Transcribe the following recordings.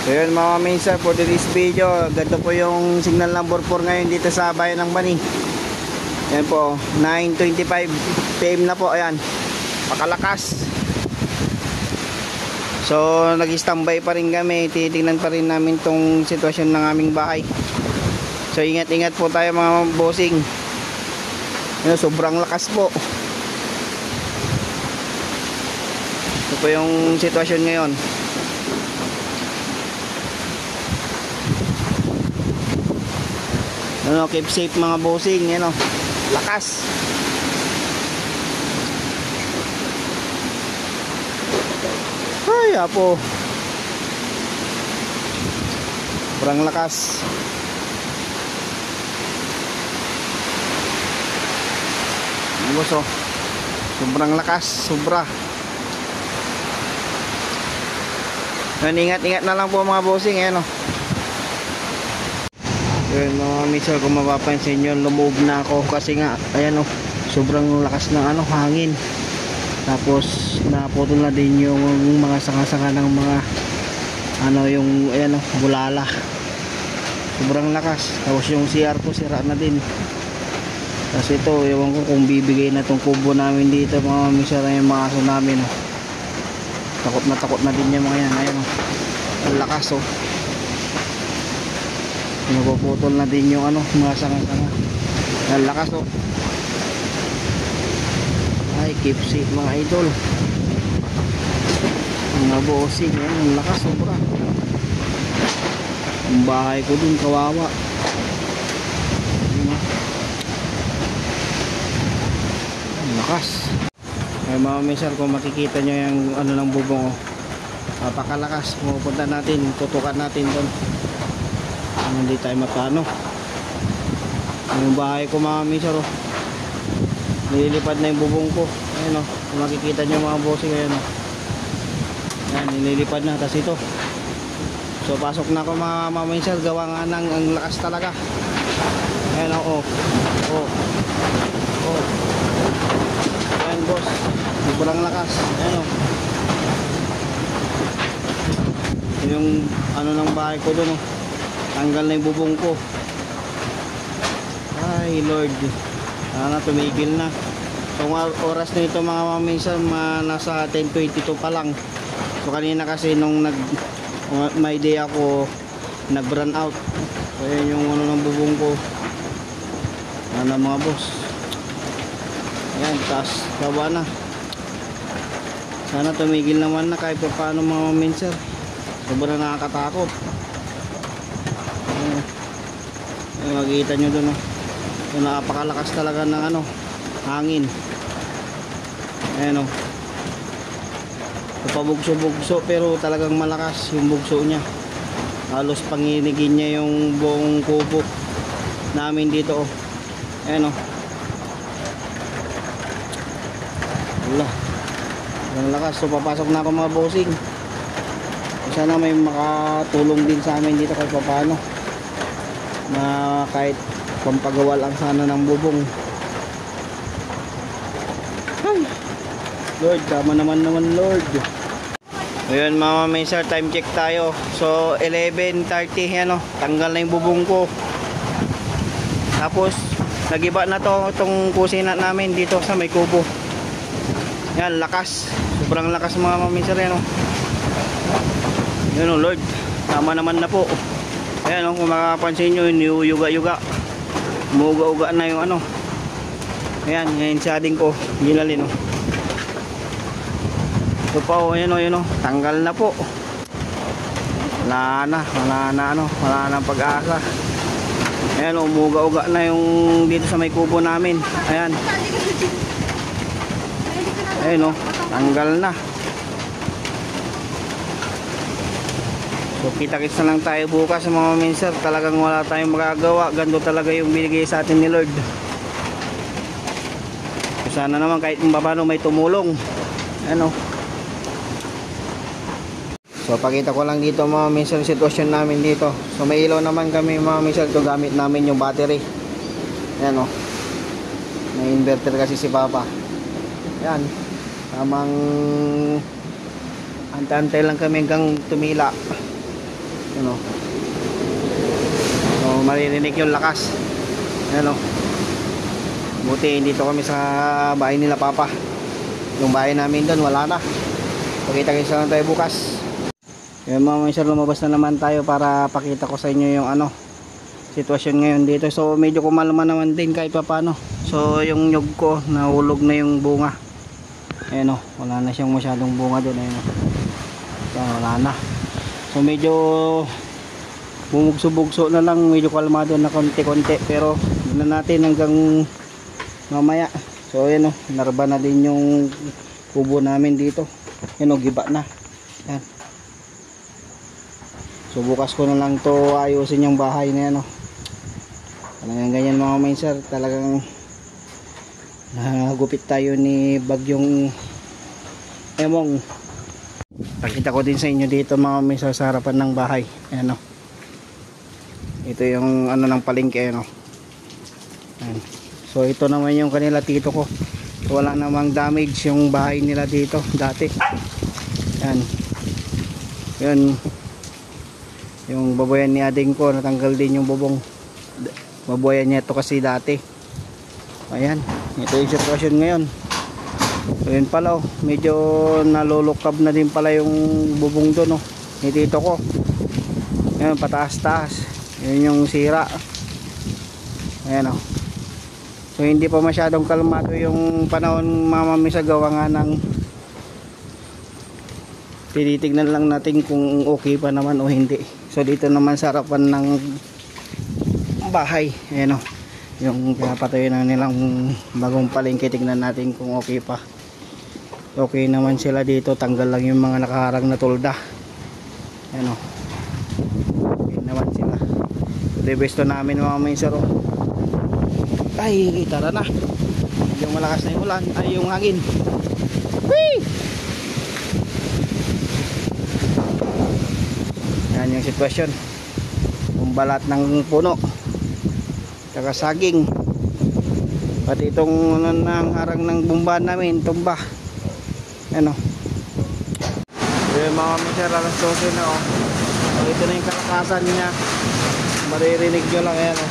So yun mga minsan, for this video, ganito po yung signal number 4 ngayon dito sa bayan ng Bani. Yan po, 9:25 PM na po, ayan, pakalakas. So nag-standby pa rin kami, titingnan pa rin namin tong sitwasyon ng aming bahay. So ingat-ingat po tayo mga bossing. Yan, sobrang lakas po. Ito po yung sitwasyon ngayon. Ano, keep safe mga bossing, ano, lakas. Ay, apo. Sobrang lakas. Gusto. Sobrang lakas, sobra. Ingat-ingat na lang po mga bossing, ano. Yun mga mister, kung mapapansin nyo, lumoob na ako kasi nga ayan oh, sobrang lakas ng ano, hangin. Tapos naputol na din yung mga sanga-sanga ng mga ano, yung ayan oh, bulala. Sobrang lakas. Tapos yung CR ko sira na din. Kasi ito, ewan ko kung bibigay na tong kubo namin dito mga mister, yung mga aso namin oh. Takot na din yung mga yan. Ayan oh, ang lakas oh. Napuputol na din yung ano, mga sanga-sanga. Ang lakas oh. Ay, keep safe mga idol. Mga bossing, yan, ang lakas sobra. Ang bahay ko dun, kawawa. Ang lakas. Ay mga mister, kung makikita nyo yung ano ng bubong oh, napakalakas. Pupunta natin, tutukan natin dun. Hindi tayo matano. Yung bahay ko mga mister oh, nililipad na yung bubong ko. Ayan oh, kung makikita nyo mga bossing, ayan oh. Ayan, nililipad na. Tas ito, so pasok na ako mga mister, gawa nga ng ang lakas talaga. Ayan oh, oh. Ayan boss, sobrang lakas. Ayan oh, yung ano ng bahay ko dun oh, tanggal na yung bubong ko. Ay Lord, sana tumigil na. So oras na ito mga minsan, nasa 10:22 pa lang. So kanina kasi nung may day ako, nag-run out. So yun yung ano ng bubong ko. Ano mga boss, ayan, taas baba na. Sana tumigil naman na kahit pa paano mga minsan. Sobrang nakakatakot. Makikita nyo dun oh. So, napakalakas talaga ng ano, hangin. Ayan oh, pabugso-bugso, pero talagang malakas yung bugso nya. Halos panginigin niya yung buong kubo namin dito oh. Ayan oh, wala, ang lakas. So papasok na ako mga bossing. Sana may makatulong din sa amin dito kahit paano, na kahit pampagawa lang sana ng bubong. Ay Lord, tama naman Lord. Ayun mga mister, time check tayo. So 11:30 yan oh, tanggal na yung bubong ko. Tapos nagiba na to itong kusina namin dito sa may kubo. Yan, lakas, sobrang lakas mga mister yan oh. Yun oh Lord, tama naman na po. Ayan oh, kung makapansin nyo, niyuga-yuga, umuga-uga na yung ano. Ayan, yung shading ko, gilalin oh. Ito pa oh, ayan oh, yun oh, tanggal na po. Wala na pag-asa. Ayan oh, umuga-uga na yung dito sa may kubo namin. Ayan. Ayan oh, tanggal na. So kita-kits na lang tayo bukas mga minsan. Talagang wala tayong magagawa. Ganito talaga yung binigay sa atin ni Lord. So, sana naman kahit paano may tumulong. Ano? So pakita ko lang dito mga minsan sitwasyon namin dito. So may ilaw naman kami mga minsan. So gamit namin yung battery. Ayan o. May inverter kasi si Papa. Ayan. Tamang antay-antay lang kami hanggang tumila. Ano? So, maririnig yung lakas. Ano? Buti dito kami sa bahay nila Papa. Yung bahay namin doon wala na. Pagkita-kita lang tayo bukas. Yan mga mister, lumabas na naman tayo para pakita ko sa inyo yung ano sitwasyon ngayon dito. So medyo kumalma naman din kahit paano. So yung nyug ko nahulog na yung bunga. Ayan o, wala na siyang masyadong bunga doon. Ayan o. So, wala na. So medyo bumugso-bugso na lang, medyo kalmado na konti-konti, pero na natin hanggang mamaya. So ayan o, narba na din yung kubo namin dito. Ayan o, giba na. Ayan. So bukas ko na lang to ayusin yung bahay na yan o. Talagang ganyan mga mister, talagang nagupit tayo ni bagyong Emong. Pakita ko din sa inyo dito mga mister sa harapan ng bahay. Ayan o. Ito yung ano ng palengke. Ayan o. Ayan. So ito naman yung kanila tito ko. Wala namang damage yung bahay nila dito dati. Ayan. Yun. Yung baboyan ni ading ko natanggal din yung bubong. Baboyan niya ito kasi dati. Ayan. Ito yung sitwasyon ngayon. So yun pala oh, medyo nalulukab na din pala yung bubong doon oh, ni tito ko. Ayan, pataas-taas. Yun yung sira. Ayan oh. So hindi pa masyadong kalmado yung panahon mamami sa gawa nga ng tinitignan lang natin kung okay pa naman o hindi. So dito naman sa harapan ng bahay, ayan o, yung pinapatayo na nilang bagong palengke, tignan natin kung okay pa. Okay naman sila dito, tanggal lang yung mga nakaharang na tulda. Ayan o, okay naman sila. Rebesto namin mga mister o. Ay, tara na. Yung malakas na yung ulan, ay yung hangin. Whee! Yan yung sitwasyon. Balat ng puno, saka saging, pati itong nang harang ng bumbahan namin tumba. Ano, yung mga mister, alas 12 na oh. So, ito na yung kalakasan niya, maririnig nyo lang. Ayan oh,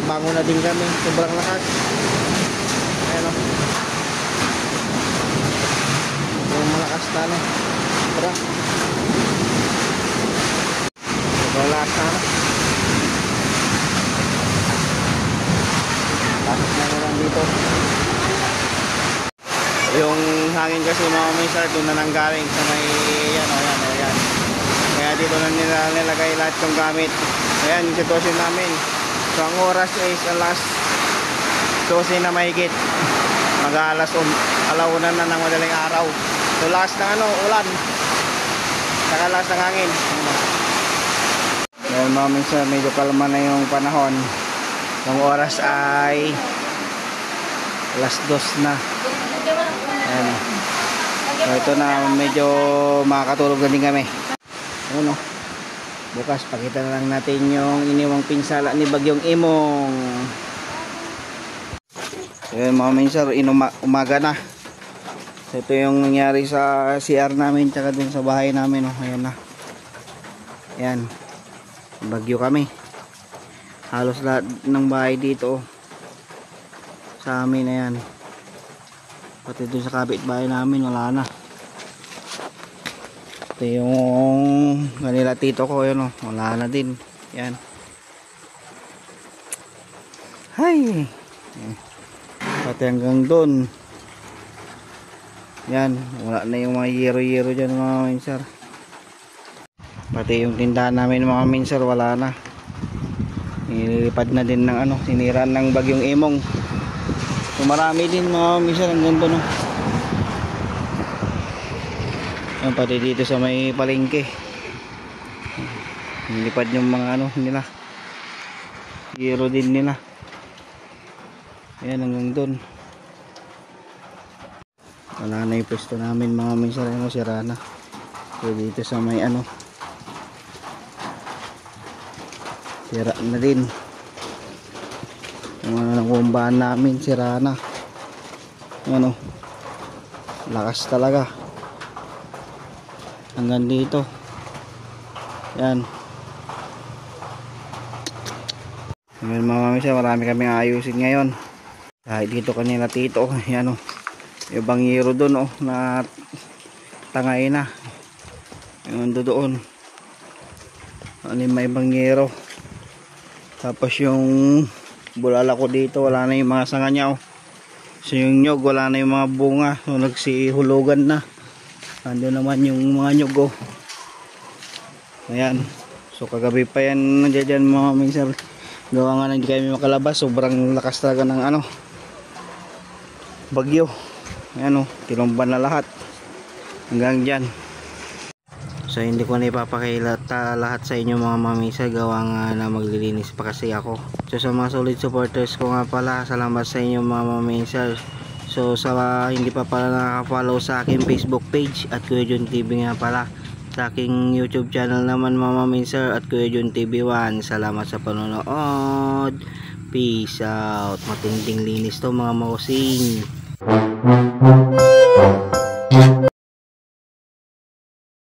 bango na din kami, sobrang lakas. Ayan oh, yung malakas na ano. Tara, lakas na ano. Pasok na lang dito. Yung hangin kasi mga mister doon na nanggaling sa may yan o, yan o, yan. Kaya dito na nilagay lahat yung gamit. Ayan yung sitwasyon namin. So ang oras is alas 12 na mahigit. Mag-alas alauna na ng madaling araw. So lakas ng ano, ulan, saka lakas ng hangin. Ayan mga mister, medyo kalma na yung panahon. Yung oras ay alas 2 na. Ayan. So ito na, medyo makakatulog na din kami. Ayan o, bukas pakita na lang natin yung iniwang pinsala ni bagyong Emong. Ayan mga mister, umaga na. So ito yung nangyari sa CR namin tsaka dun sa bahay namin o. Ayan na. Ayan, bagyo kami. Halos lahat ng bahay dito sa amin na yan, pati doon sa kapitbahay namin wala na. Ito yung kanila tito ko, yun o, wala na din. Yan, hay, pati hanggang doon yan, wala na yung mga yero-yero dyan mga minsar. Pati yung tindahan namin mga minsar wala na. Nilipad na din ng ano, sinira ng bagyong Emong. So marami din mga mister hanggang doon, no? Yan, pati dito sa may palengke nilipad yung mga ano nila, hero din nila. Ayan hanggang doon. Wala na yung pwesto namin mga mister, ano, sira na. So dito sa may ano, sira na din yung ano ng kumbahan namin, sira na. Ano, lakas talaga hanggang dito. Yan. Ngayon mga mamisa, marami kaming ayusin ngayon. Kahit dito kanila tito, yan o. Yung bangiro doon o, na tangay na. Yung doon. Ano yung may bangiro. Tapos yung bulala ko dito, wala na yung mga sanga niya o. So yung nyog, wala na yung mga bunga. So nagsihulugan na. Ando naman yung mga nyog o. Ayan. So kagabi pa yan nandiyan mga minsan. Gawa nga na hindi kami makalabas. Sobrang lakas talaga ng ano, bagyo. Ayan o, tinumban na lahat. Hanggang dyan. So hindi ko na ipapakilata lahat sa inyo mga mamisa. Gawa nga na maglilinis pa kasi ako. So sa mga solid supporters ko nga pala, salamat sa inyo mga mamisa. So sa hindi pa pala nakaka-follow sa aking Facebook page at Kuya Jun TV nga pala, sa aking YouTube channel naman Mama Mincer at Kuya Jun TV 1. Salamat sa panonood. Peace out. Matinding linis to mga mausing.